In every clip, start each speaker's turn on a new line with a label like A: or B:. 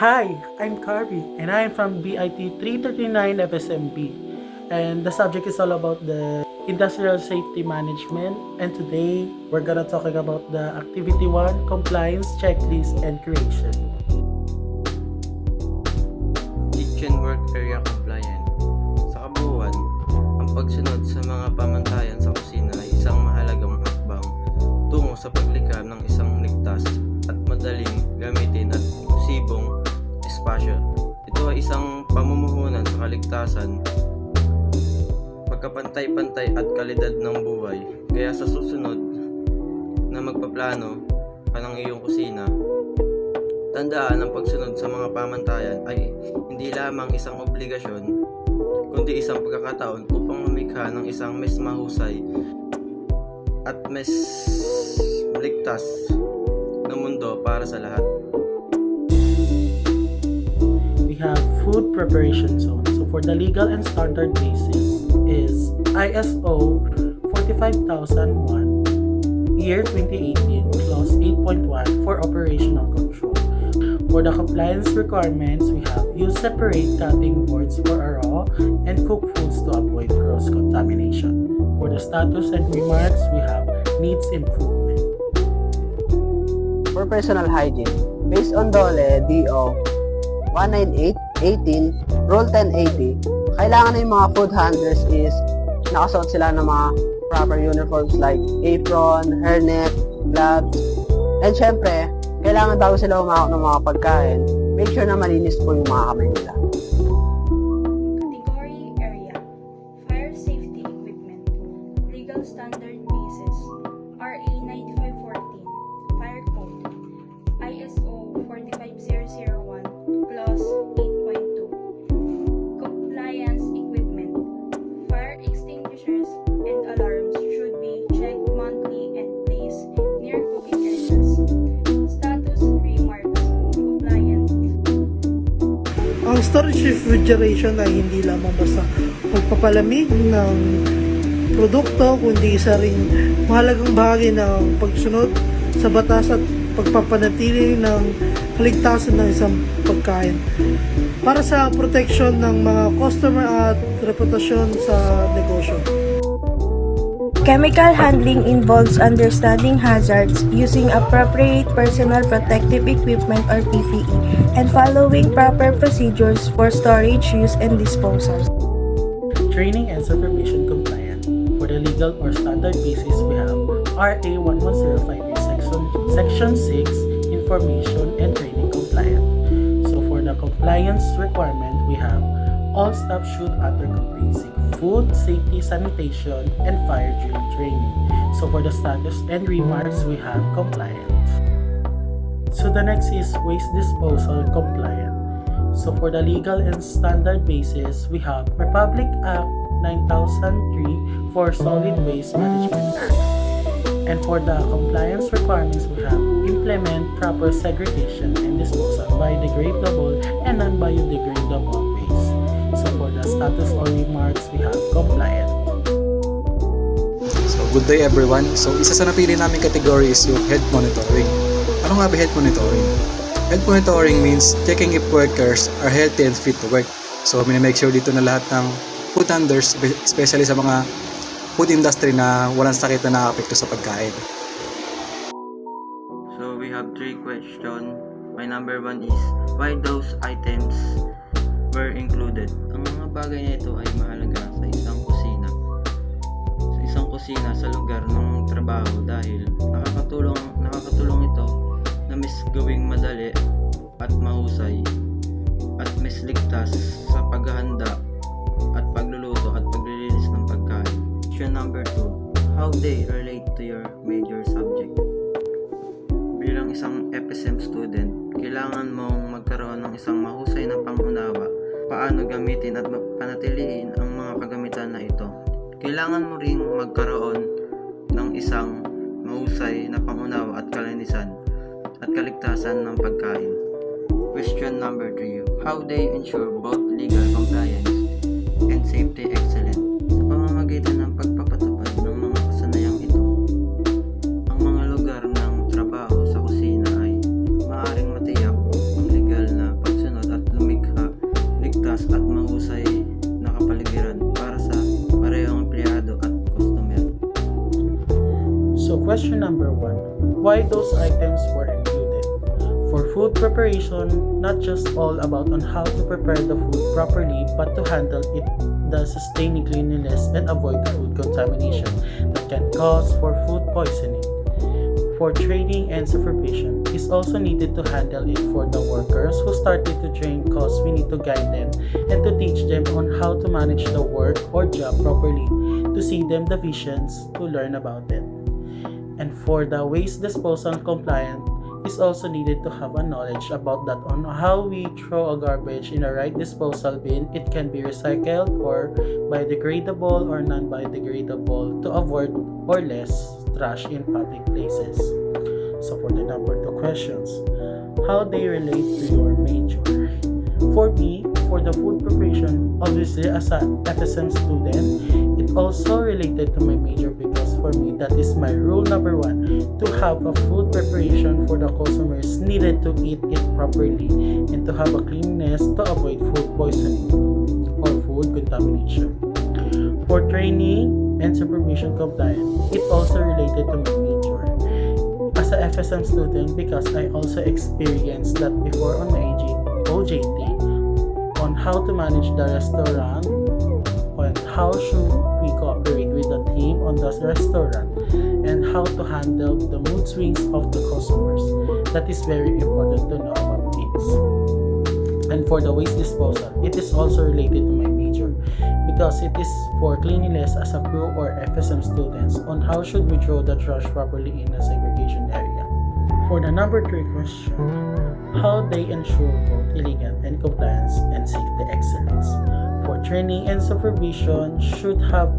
A: Hi, I'm Carby, and I am from BIT 339 FSMP. And the subject is all about the industrial safety management. And today, we're gonna talking about the Activity 1, Compliance Checklist and Creation.
B: Kitchen Work Area Compliant. Sa kabuuan, ang pagsunod sa mga pamantayan sa kusina ay isang mahalagang hakbang tungo sa paglikha ng isang ligtas at madaling gamitin at posibong espasyo. Ito ay isang pamumuhunan sa kaligtasan, pagkapantay-pantay at kalidad ng buhay. Kaya sa susunod na magpaplano ka ng iyong kusina, tandaan ang pagsunod sa mga pamantayan ay hindi lamang isang obligasyon, kundi isang pagkakataon upang lumikha ng isang mas mahusay at mas ligtas na mundo para sa lahat.
A: We have food preparation zone. So for the legal and standard basis is ISO 45001 year 2018 clause 8.1 for operational control. For the compliance requirements, we have use separate cutting boards for raw and cooked foods to avoid cross-contamination. For the status and remarks, we have needs improvement.
C: For personal hygiene, based on DOLE DO 198-18, Rule 1080, kailangan na yung mga food handlers is nakasuot sila ng mga proper uniforms like apron, hairnet, gloves, and syempre, kailangan bago sila umahok ng mga pagkain, make sure na malinis po yung mga kamay nila.
D: Category area, fire safety equipment, legal standard basis, RA 9514, Fire Code, ISO 45001, Clause 8.2, compliance equipment, fire extinguishers and alarms should be checked monthly and placed near cooking areas. Status remarks, compliant.
E: Ang storage refrigeration ay hindi lamang basta pagpapalamig ng produkto, kundi isa ring mahalagang bahagi ng pagsunod sa batas at pagpapanatili ng kaligtasan ng isang pagkain para sa protection ng mga customer at reputasyon sa negosyo.
F: Chemical handling involves understanding hazards, using appropriate personal protective equipment or PPE, and following proper procedures for storage, use, and disposal.
A: Training and supervision compliant. For the legal or standard basis, we have RA 11053 Section 6, Information and Training Compliant. So for the compliance requirement, we have all staff should undergo basic food, safety, sanitation, and fire drill training. So for the status and remarks, we have compliant. So the next is waste disposal compliant. So for the legal and standard basis, we have Republic Act 9003 for Solid Waste Management Act. And for the compliance requirements, we have implement proper segregation and disposal biodegradable and non-biodegradable waste. So for the status or remarks, we have compliant.
G: So, good day everyone. So, isa sa napili namin category is yung health monitoring. Ano nga ba health monitoring? Health monitoring means checking if workers are healthy and fit to work. So, minimake sure dito na lahat ng food handlers, especially sa mga food industry na walang sakit na nakakapekto sa pagkain.
B: So we have 3 questions. My number 1 is, why those items were included? Ang mga bagay na ito ay mahalaga sa isang kusina. Sa isang kusina sa lugar ng trabaho dahil nakakatulong ito na mas gawing madali at mahusay at mas ligtas sa paghahanda at pagluluto at paglilinis ng pagkain. Question number 2, how they relate to your major subject? Bilang isang FSM student, kailangan mong magkaroon ng isang mahusay na pangunawa paano gamitin at panatiliin ang mga kagamitan na ito. Kailangan mo ring magkaroon ng isang mahusay na pangunawa at kalinisan at kaligtasan ng pagkain. Question number 3, how they ensure both legal compliance and safety excellence sa pamamagitan ng pagpapatupad ng mga kasanayang ito. Ang mga lugar ng trabaho sa kusina ay maaaring matiyak ang legal na pag
A: why those items were included. For food preparation, not just all about on how to prepare the food properly, but to handle it, the sustaining cleanliness and avoid food contamination that can cause for food poisoning. For training and supervision is also needed to handle it for the workers who started to train, cause we need to guide them and to teach them on how to manage the work or job properly, to see them the visions, to learn about it. And for the waste disposal compliant is also needed to have a knowledge about that on how we throw a garbage in a right disposal bin. It can be recycled or biodegradable or non-biodegradable to avoid or less trash in public places. So for the number 2 questions, how they relate to your major? For me, for the food preparation, obviously as a FSM student, it also related to my major because for me that is my rule number 1, to have a food preparation for the customers needed to eat it properly and to have a cleanliness to avoid food poisoning or food contamination. For training and supervision compliant, it also related to my major. As a FSM student, because I also experienced that before on my OJT, on how to manage the restaurant and how should we cooperate with the team on the restaurant and how to handle the mood swings of the customers. That is very important to know about this. And for the waste disposal, it is also related to my major because it is for cleanliness as a crew or FSM students on how should we throw the trash properly in a segregation area. For the number 3 question, how they ensure both elegant and compliance and safety excellence. For training and supervision should have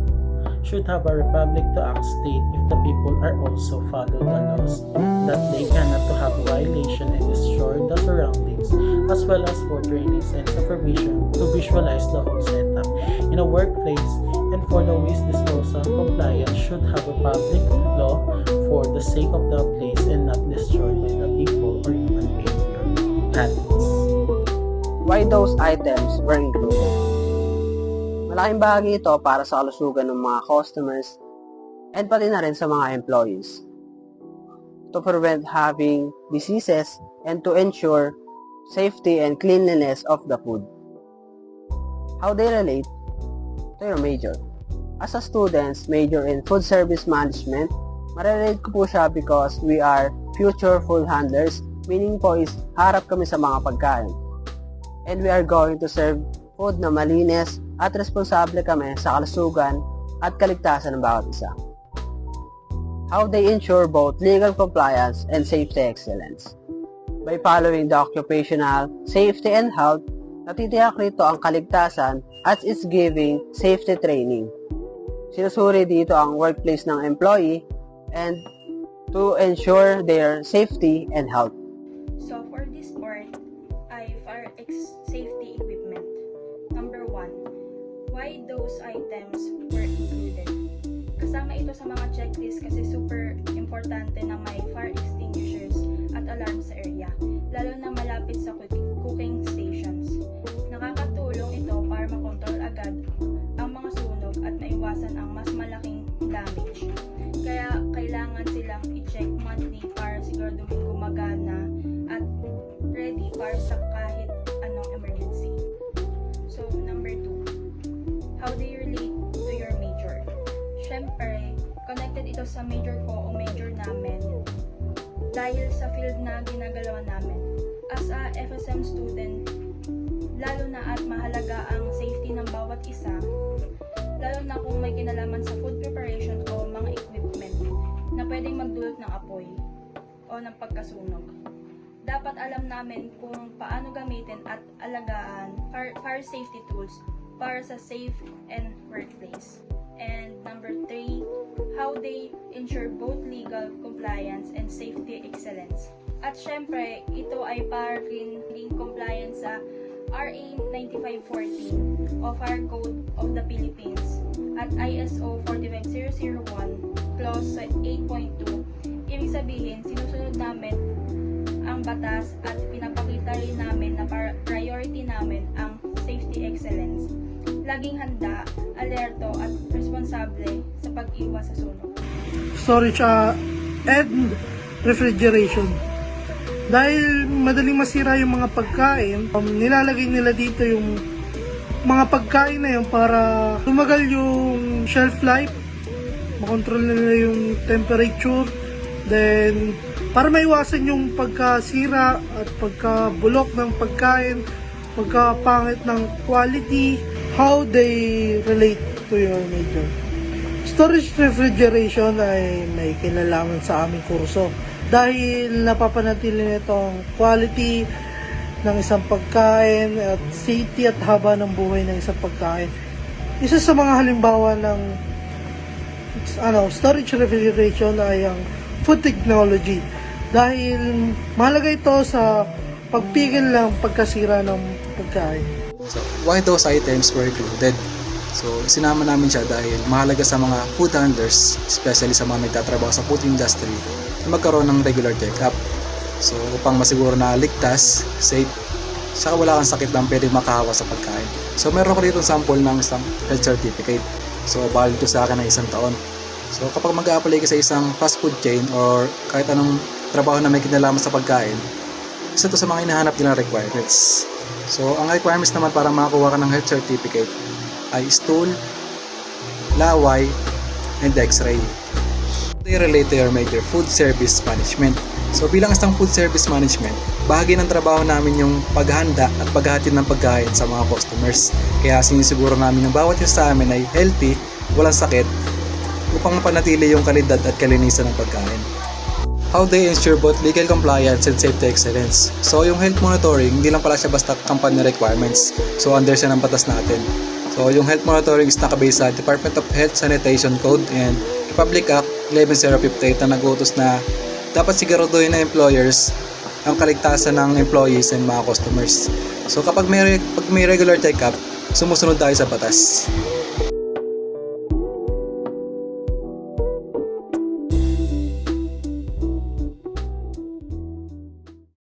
A: a republic to act state if the people are also follow the laws, that they cannot to have violation and destroy the surroundings, as well as for trainings and supervision to visualize the whole setup in a workplace. And for the waste disposal compliance should have a public law for the sake of the place and not destroyed by the people or human behavior habits.
C: Why those items were included? Malaking bahagi ito para sa kalusugan ng mga customers and pati na rin sa mga employees. To prevent having diseases and to ensure safety and cleanliness of the food. How they relate to your major? As a students major in food service management, marelate ko po siya because we are future food handlers, meaning po is harap kami sa mga pagkain. And we are going to serve food na malinis at responsable kami sa kalusugan at kaligtasan ng bawat isa. How they ensure both legal compliance and safety excellence. By following the occupational safety and health, natitiyak rito ang kaligtasan at is giving safety training. Sinusuri dito ang workplace ng employee and to ensure their safety and health.
D: So for this part, I fire safety equipment. Number 1, why those items were included? Kasama ito sa mga checklist kasi super importante na may fire extinguishers at alarm sa area, lalo na malapit sa cooking stations. Nakakatulong ito para makontrol agad ang mga sunog at maiwasan ang mas malaking damage. Kaya kailangan silang i-check monthly para siguraduhin gumagana at ready para sa kahit anong emergency. So, number 2, how they relate to your major? Syempre, connected ito sa major ko o major namin dahil sa field na ginagalawan namin. As a FSM student, lalo na at mahalaga ang safety ng bawat isa, lalo na kung may kinalaman sa food preparation o mga equipment na pwedeng magdulot ng apoy o ng pagkasunog. Dapat alam namin kung paano gamitin at alagaan fire safety tools para sa safe and workplace. And number 3, how they ensure both legal compliance and safety excellence. At syempre, ito ay para rin compliance sa RA 9514 o Fire Code of the Philippines at ISO 45001 Clause 8.2. Ibig sabihin, sinusunod namin ang batas at pinapakita rin namin na priority namin ang safety excellence. Laging handa, alerto at responsable sa pag-iwas sa sunog.
E: Storage, Ed, refrigeration. Dahil madaling masira yung mga pagkain, nilalagay nila dito yung mga pagkain na yun para tumagal yung shelf life, makontrol nila yung temperature, then para maiwasan yung pagkasira at pagkabulok ng pagkain, pagkapangit ng quality, how they relate to your major. Storage refrigeration ay may kinalaman sa aming kurso dahil napapanatili nitong quality ng isang pagkain at safety at haba ng buhay ng isang pagkain. Isa sa mga halimbawa ng storage refrigeration ay ang food technology dahil mahalaga ito sa pagpigil ng pagkasira ng pagkain.
G: So, why those items were included? So, sinama namin siya dahil mahalaga sa mga food handlers, especially sa mga nagtatrabaho sa food industry, na magkaroon ng regular check-up. So, upang masiguro na ligtas, safe, saka wala kang sakit lang pwede makahawa sa pagkain. So, meron ko dito sample ng isang health certificate. So, valid to sa akin ng 1 taon. So, kapag mag-a-apply ka sa isang fast food chain or kahit anong trabaho na may kinalaman sa pagkain, isa to sa mga hinahanap nilang requirements. So, ang requirements naman para makakuha ka ng health certificate ay stool, laway, and x-ray. They relate to your major food service management. So bilang isang food service management, bahagi ng trabaho namin yung paghahanda at paghahatid ng pagkain sa mga customers. Kaya sinisiguro namin yung bawat isa sa amin ay healthy, walang sakit, upang mapanatili yung kalidad at kalinisan ng pagkain. How they ensure both legal compliance and safety excellence. So yung health monitoring, hindi lang pala siya basta company requirements. So under siya ng batas natin. So yung health monitoring is nakabase sa Department of Health Sanitation Code and Republic Act 11058 na nag-utos na dapat siguraduhin na employers ang kaligtasan ng employees and mga customers. So kapag may regular check-up, sumusunod tayo sa batas.